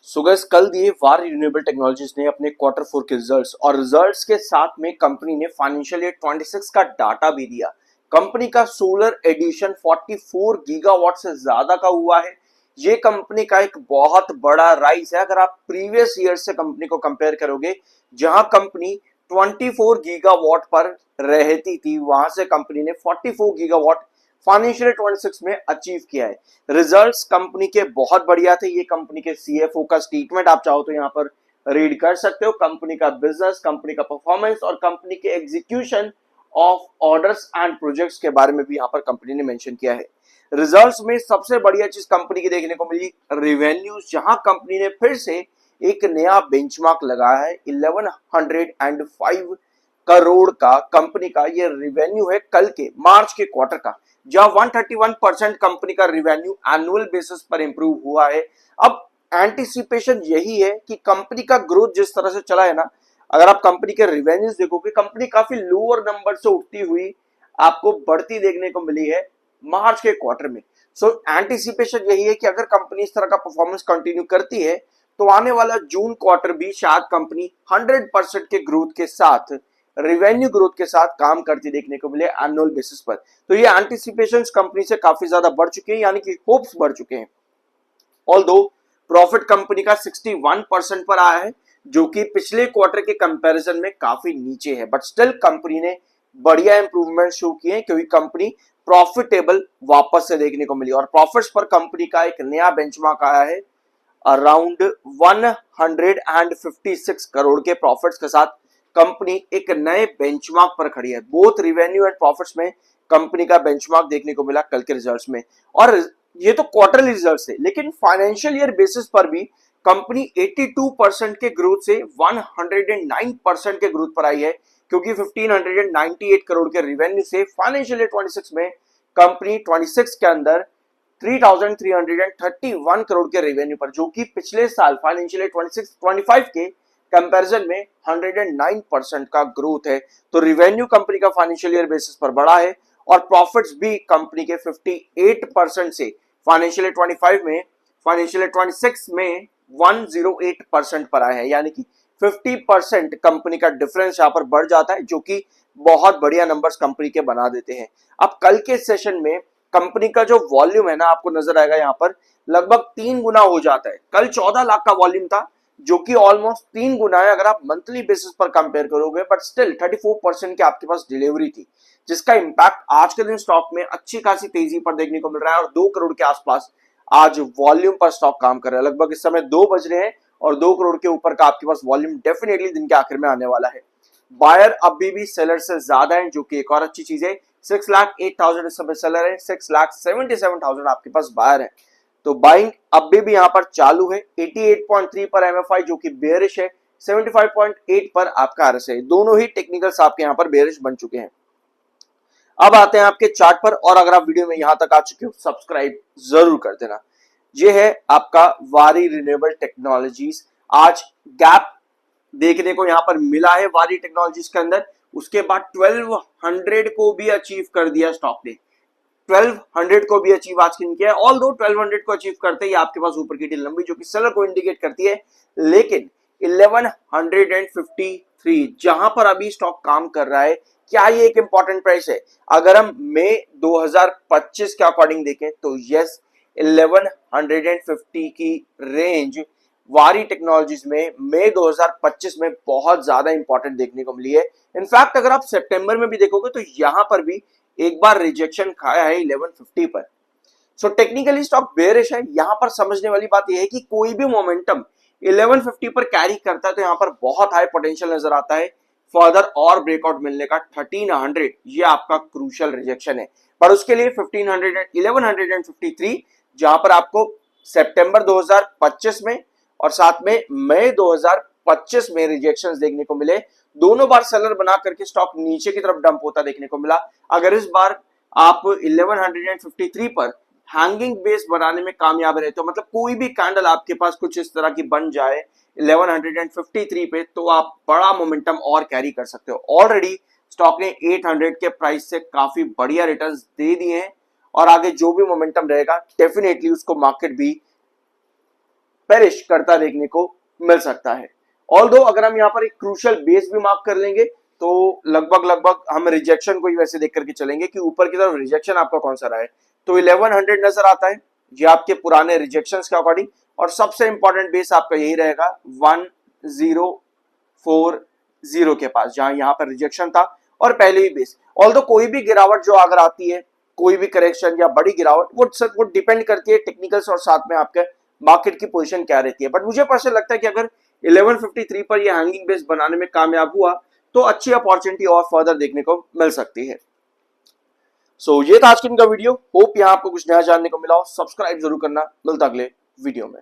So guys कल दिए वार renewable technologies ने अपने क्वार्टर 4 के रिजल्ट्स और रिजल्ट्स के साथ में कंपनी ने फाइनेंशियल ईयर 26 का डाटा भी दिया। कंपनी का सोलर एडिशन 44 गीगावाट से ज्यादा का हुआ है। ये कंपनी का एक बहुत बड़ा राइज है अगर आप प्रीवियस ईयर से कंपनी को कंपेयर करोगे, जहां कंपनी 24 गीगावाट पर रहती थी, वहां से कंपनी ने 44 गीगावाट फाइनेंशियल 26 में अचीव किया है। रिजल्ट्स कंपनी के बहुत बढ़िया थे। ये कंपनी के सीएफओ का स्टेटमेंट आप चाहो तो यहाँ पर रीड कर सकते हो। कंपनी का बिजनेस, कंपनी का परफॉर्मेंस और कंपनी के execution of orders and projects के बारे में भी यहाँ पर कंपनी ने मेंशन किया है। रिजल्ट्स में सबसे बढ़िया चीज कंपनी की देखने को मिली रिवेन्यूज, जहां कंपनी ने फिर से एक नया बेंचमार्क लगाया है। 1105 करोड़ का कंपनी का ये रिवेन्यू है कल के मार्च के क्वार्टर का, जहां 131% कंपनी का रिवेन्यू एनुअल बेसिस पर इंप्रूव हुआ है। अब एंटिसिपेशन यही है कि कंपनी का ग्रोथ जिस तरह से चला है ना, अगर आप कंपनी के रिवेन्यूज देखोगे, कंपनी काफी लोअर नंबर से उठती हुई आपको बढ़ती देखने को मिली है मार्च के क्वार्टर में। सो एंटिसिपेशन यही है कि अगर कंपनी इस तरह का परफॉर्मेंस कंटिन्यू करती है तो आने वाला जून क्वार्टर भी शायद कंपनी 100% के ग्रोथ के साथ, रिवेन्यू ग्रोथ के साथ काम करती देखने को मिले एनुअल बेसिस पर। तो ये एंटिसिपेशंस कंपनी से काफी ज्यादा बढ़ चुके हैं, यानी कि होप्स बढ़ चुके हैं। ऑल्दो प्रॉफिट कंपनी का 61% पर आया है, जो कि पिछले क्वार्टर के कंपैरिजन में काफी नीचे है, बट स्टिल कंपनी ने बढ़िया इंप्रूवमेंट शो किए हैं क्योंकि कंपनी प्रॉफिटेबल वापस से देखने को मिली। और प्रॉफिट्स पर कंपनी का एक नया बेंचमार्क आया है। अराउंड 156 करोड़ के प्रॉफिट्स के साथ कंपनी एक नए बेंचमार्क पर खड़ी है। बोथ रिवेन्यू एंड प्रॉफिट्स में कंपनी का बेंचमार्क देखने को मिला कल के रिजल्ट्स में। और ये तो क्वार्टरली रिजल्ट्स है, लेकिन फाइनेंशियल ईयर बेसिस पर भी कंपनी 82% के ग्रोथ से 109% के ग्रोथ पर आई है, क्योंकि 1598 करोड़ के रिवेन्यू से फाइनेंशियल ईयर 26 में कंपनी 26 के अंदर 3331 करोड़ के रेवेन्यू पर, जो कि पिछले साल फाइनेंशियल ईयर 26-25 के कंपैरिजन में 109% का ग्रोथ है। तो रिवेन्यू कंपनी का फाइनेंशियल ईयर बेसिस पर बढ़ा है और प्रॉफिट्स भी कंपनी के 58% से फाइनेंशियल ईयर 25 में फाइनेंशियल ईयर 26 में 108% पर आए हैं, यानी कि 50% कंपनी का डिफरेंस यहां पर बढ़ जाता है, जो कि बहुत बढ़िया नंबर्स कंपनी के बना देते हैं। अब कल के सेशन में कंपनी का जो वॉल्यूम है ना, आपको नजर आएगा यहां पर लगभग 3 गुना हो जाता है। कल 14 लाख का वॉल्यूम था, जो कि ऑलमोस्ट 3 गुना है अगर आप मंथली बेसिस पर कंपेयर करोगे, बट स्टिल 34% के आपके पास डिलीवरी थी, जिसका इंपैक्ट आज के दिन स्टॉक में अच्छी खासी तेजी पर देखने को मिल रहा है। और 2 करोड़ के आसपास आज वॉल्यूम पर स्टॉक काम कर रहा है। लगभग इस समय 2 बज रहे हैं और 2 करोड़ के ऊपर का आपके पास वॉल्यूम डेफिनेटली दिन के आखिर में आने वाला है। बायर अभी भी सेलर से ज्यादा है, जो कि एक और अच्छी चीज है। 6,08,000 इस समय सेलर है, 6,77,000 आपके पास बायर है। तो बाइंग अभी भी यहां पर चालू है। 88.3 पर एमएफआई जो कि बेयरिश है, 75.8 पर आपका आरएसआई, दोनों ही टेक्निकल्स आपके यहां पर बेयरिश बन चुके हैं। अब आते हैं आपके चार्ट पर, और अगर आप वीडियो में यहां तक आ चुके हो सब्सक्राइब जरूर कर देना। ये है आपका वारी रिन्यूएबल टेक्नोलॉजीज। आज गैप देखने को यहां पर मिला है वारी टेक्नोलॉजीज के अंदर, उसके बाद 1200 को भी अचीव कर दिया स्टॉक ने। 1200 को भी अचीव आज किन किया है। ऑल दो 1200 को अचीव करते ही आपके पास ऊपर की टील लंबी, जो कि सेलर को इंडिकेट करती है, लेकिन 1153 जहां पर अभी स्टॉक काम कर रहा है, क्या ये एक इंपॉर्टेंट प्राइस है? अगर हम मई 2025 के अकॉर्डिंग देखें तो यस, 1150 की रेंज वारी टेक्नोलॉजीज में मई 2025 में बहुत ज्यादा इंपॉर्टेंट देखने को मिली है। इनफैक्ट अगर आप सितंबर में भी देखोगे तो यहां पर भी एक बार रिजेक्शन खाया है 1150 पर। सो टेक्निकली स्टॉक बेयरिश है। यहां पर समझने वाली बात यह है कि कोई भी मोमेंटम 1150 पर कैरी करता है तो यहां पर बहुत हाई पोटेंशियल नजर आता है फर्दर और ब्रेकआउट मिलने का। 1300 ये आपका क्रूशियल रिजेक्शन है, पर उसके लिए 1500 1153 जहां पर आपको सितंबर 2025 में और साथ में मई 2025 में रिजेक्शंस देखने को मिले। दोनों बार सेलर बना करके स्टॉक नीचे की तरफ डंप होता देखने को मिला। अगर इस बार आप 1153 पर हैंगिंग बेस बनाने में कामयाब रहे, तो मतलब कोई भी कैंडल आपके पास कुछ इस तरह की बन जाए 1153 पे, तो आप बड़ा मोमेंटम और कैरी कर सकते हो। ऑलरेडी स्टॉक ने 800 के प्राइस से काफी बढ़िया रिटर्न्स दे दिए हैं, और आगे जो भी मोमेंटम रहेगा डेफिनेटली उसको मार्केट भी पेरिश करता देखने को मिल सकता है। ऑल्दो अगर हम यहाँ पर एक क्रूशियल बेस भी मार्क कर लेंगे तो लगभग हम रिजेक्शन को ही वैसे देख करके चलेंगे कि ऊपर की तरफ रिजेक्शन आपका कौन सा रहा है, तो 1100 नजर आता है ये आपके पुराने रिजेक्शन के अकॉर्डिंग, और सबसे इंपॉर्टेंट बेस आपका यही रहेगा 1040 के पास, जहां यहां पर रिजेक्शन था और पहले ही बेस। ऑल्दो कोई भी गिरावट जो अगर आती है, कोई भी करेक्शन या बड़ी गिरावट, वो डिपेंड करती है टेक्निकल्स और साथ में आपके मार्केट की पोजीशन क्या रहती है। बट मुझे पर्सनल लगता है कि अगर 1153 पर ये हैंगिंग बेस बनाने में कामयाब हुआ तो अच्छी अपॉर्चुनिटी और फर्दर देखने को मिल सकती है। सो ये था आज की इनका वीडियो। होप यहाँ आपको कुछ नया जानने को मिला हो। सब्सक्राइब जरूर करना। मिलता अगले वीडियो में।